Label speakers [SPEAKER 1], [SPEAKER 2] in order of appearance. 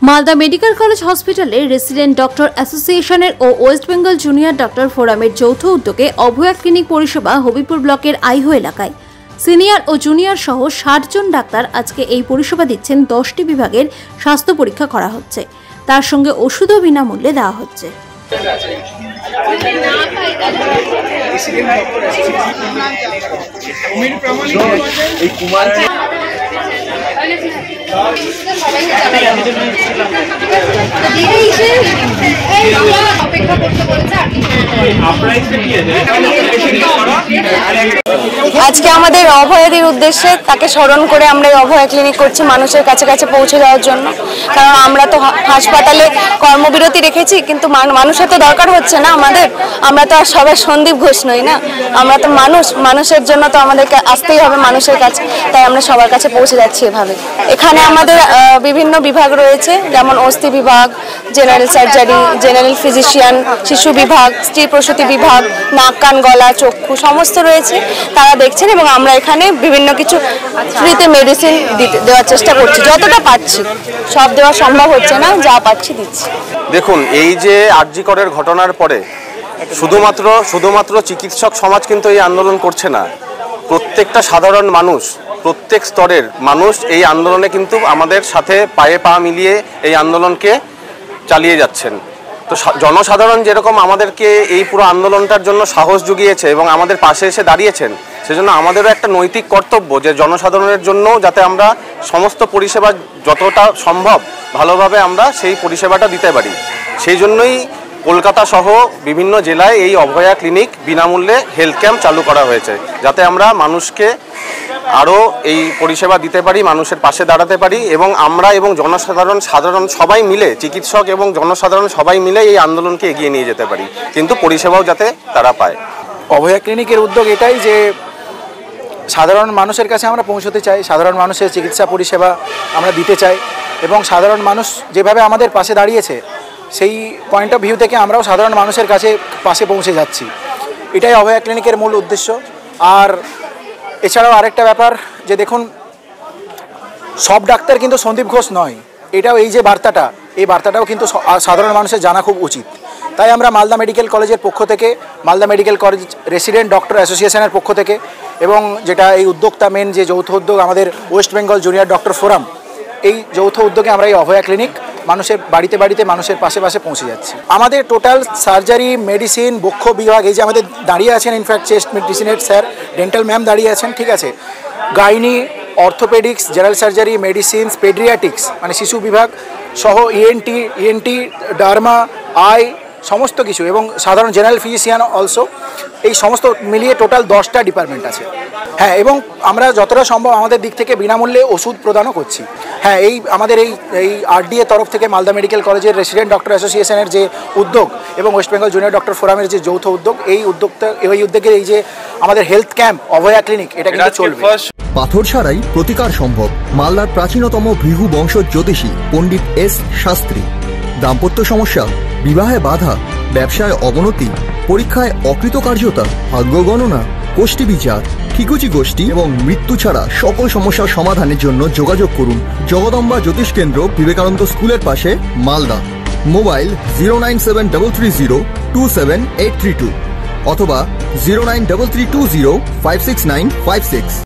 [SPEAKER 1] Malda medical college হসপিটালে resident doctor অ্যাসোসিয়েশনের ও West Bengal junior doctor ফোরামের যৌথ উদ্যোগে অভয়া ক্লিনিক পরিষেবা হবিপুর ব্লকের আইহো এলাকায় সিনিয়র ও জুনিয়র সহ ৬০ জন ডাক্তার আজকে এই পরিষেবা দিচ্ছেন। 10টি বিভাগের স্বাস্থ্য পরীক্ষা করা হচ্ছে, তার সঙ্গে ওষুধও বিনামূল্যে দেওয়া হচ্ছে।
[SPEAKER 2] আজকে আমাদের অভয়াদের উদ্দেশ্যে তাকে স্মরণ করে আমরা এই অভয়া ক্লিনিক করছি মানুষের কাছে কাছে পৌঁছে যাওয়ার জন্য। কারণ আমরা তো হাসপাতালে কর্মবিরতি রেখেছি, কিন্তু মানুষের তো দরকার হচ্ছে না আমাদের। আমরা তো আর সবাই সন্দীপ ঘোষ নই না, আমরা তো মানুষের জন্য তো আমাদেরকে আসতেই হবে মানুষের কাছে, তাই আমরা সবার কাছে পৌঁছে যাচ্ছি এভাবে। এখানে আমাদের বিভিন্ন বিভাগ রয়েছে, যেমন অস্থি বিভাগ, জেনারেল সার্জারি, জেনারেল ফিজিশিয়ান, শিশু বিভাগ, স্ত্রী প্রসূতি বিভাগ, নাক কান গলা চক্ষু সমস্ত রয়েছে, তারা দেখছেন। এবং আমরা এখানে বিভিন্ন কিছু ফ্রিতে মেডিসিন দেওয়ার চেষ্টা করছি, যতটা পাচ্ছি। সব দেওয়া সম্ভব হচ্ছে না, যা পাচ্ছি দিচ্ছি।
[SPEAKER 3] দেখুন, এই যে আরজি করের ঘটনার পরে শুধুমাত্র চিকিৎসক সমাজ কিন্তু এই আন্দোলন করছে না, প্রত্যেকটা সাধারণ মানুষ, প্রত্যেক স্তরের মানুষ এই আন্দোলনে কিন্তু আমাদের সাথে পায়ে পা মিলিয়ে এই আন্দোলনকে চালিয়ে যাচ্ছেন। তো জনসাধারণ যেরকম আমাদেরকে এই পুরো আন্দোলনটার জন্য সাহস জুগিয়েছে এবং আমাদের পাশে এসে দাঁড়িয়েছেন, সেজন্য আমাদেরও একটা নৈতিক কর্তব্য যে জনসাধারণের জন্য যাতে আমরা সমস্ত পরিষেবা যতটা সম্ভব ভালোভাবে আমরা সেই পরিষেবাটা দিতে পারি। সেই জন্যই কলকাতা সহ বিভিন্ন জেলায় এই অভয়া ক্লিনিক বিনামূল্যে হেলথ ক্যাম্প চালু করা হয়েছে, যাতে আমরা মানুষকে আরও এই পরিষেবা দিতে পারি, মানুষের পাশে দাঁড়াতে পারি এবং আমরা এবং জনসাধারণ সবাই মিলে, চিকিৎসক এবং জনসাধারণ সবাই মিলে এই আন্দোলনকে এগিয়ে নিয়ে যেতে পারি, কিন্তু পরিষেবাও যাতে তারা পায়।
[SPEAKER 4] অভয়া ক্লিনিকের উদ্যোগ এটাই যে সাধারণ মানুষের কাছে আমরা পৌঁছতে চাই, সাধারণ মানুষের চিকিৎসা পরিষেবা আমরা দিতে চাই এবং সাধারণ মানুষ যেভাবে আমাদের পাশে দাঁড়িয়েছে সেই পয়েন্ট অফ ভিউ থেকে আমরাও সাধারণ মানুষের পাশে পৌঁছে যাচ্ছি। এটাই অভয়া ক্লিনিকের মূল উদ্দেশ্য। আর এছাড়াও আরেকটা ব্যাপার যে দেখুন, সব ডাক্তার কিন্তু সন্দীপ ঘোষ নয়, এটাও এই যে বার্তাটাও কিন্তু সাধারণ মানুষের জানা খুব উচিত। তাই আমরা মালদা মেডিকেল কলেজের পক্ষ থেকে, Malda medical college resident doctor অ্যাসোসিয়েশনের পক্ষ থেকে এবং যেটা এই উদ্যোক্তা মেন যে যৌথ উদ্যোগ আমাদের West Bengal junior doctor forum, এই যৌথ উদ্যোগে আমরা এই অভয়া ক্লিনিক মানুষের বাড়িতে বাড়িতে মানুষের পাশে পৌঁছে যাচ্ছি। আমাদের টোটাল সার্জারি, মেডিসিন, বক্ষ বিভাগ, এই যে আমাদের দাঁড়িয়ে আছেন ইনফ্যাক্ট চেস্ট মেডিসিনের স্যার, ডেন্টাল ম্যাম দাঁড়িয়ে আছেন, ঠিক আছে, gynae, orthopaedics, general surgery, medicines, paediatrics মানে শিশু বিভাগ সহ ইএনটি, ডার্মা, আই সমস্ত কিছু এবং সাধারণ জেনারেল ফিজিশিয়ান অলসো, এই সমস্ত মিলিয়ে টোটাল 10টা ডিপার্টমেন্ট আছে। হ্যাঁ, এবং আমরা যতটা সম্ভব আমাদের দিক থেকে বিনামূল্যে ওষুধ প্রদানও করছি। হ্যাঁ, আমাদের এই আরডিএ তরফ থেকে মালদা মেডিকেল কলেজের রেসিডেন্ট ডক্টর অ্যাসোসিয়েশনের যে উদ্যোগ এবং ওয়েস্ট বেঙ্গল জুনিয়র ডক্টর ফোরামের যে যৌথ উদ্যোগ, এই উদ্যোগের এই যে আমাদের হেলথ ক্যাম্প অভয়া ক্লিনিক, এটা কিন্তু চলবে।
[SPEAKER 5] পাথর ছাড়াই প্রতিকার সম্ভব। মালদার প্রাচীনতম ভৃগু বংশ জ্যোতিষী পণ্ডিত এস শাস্ত্রী। দাম্পত্য সমস্যা, বিবাহে বাধা, ব্যবসায় অবনতি, পরীক্ষায় অকৃতকার্যতা, ভাগ্য গণনা, কোষ্ঠী বিচার, ঠিকুচি গোষ্ঠী এবং মৃত্যু ছাড়া সকল সমস্যার সমাধানের জন্য যোগাযোগ করুন জগদম্বা জ্যোতিষ কেন্দ্র, বিবেকানন্দ স্কুলের পাশে, মালদা। মোবাইল 09733027832 অথবা 09332056956।